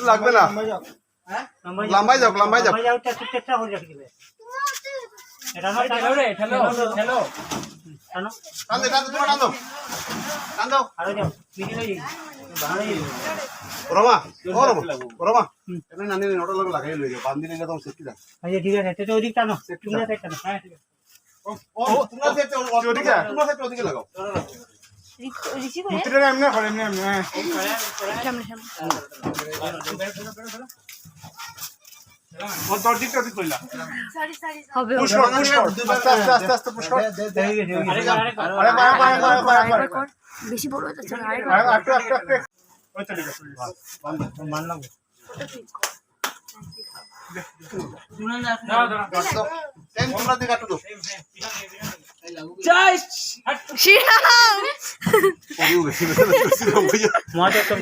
লাগবে না লম্বাই যাও রমা রমা নানি ওটার লগে লাগাই লই যাও বান্ধি নিলে তোমার সেফটি থাকে আচ্ছা ঠিক আছে এটা ওদিক টানো তোমরা সেট টানো হ্যাঁ ঠিক আছে তোমরা সেট ওদিকে লাগাও রিসি করে ভিতরে এমনি করে এমনি সামনে ও তোর দিকটা ঠিক কইলা সরি হবে পুশ কর আস্তে পুশ কর আরে বারে বেশি বড় হয়ে যাচ্ছে একটু ওই তো ঠিক আছে মানলাম তোমরা দিকে কাটো জয় শ্রীরাম মজা তো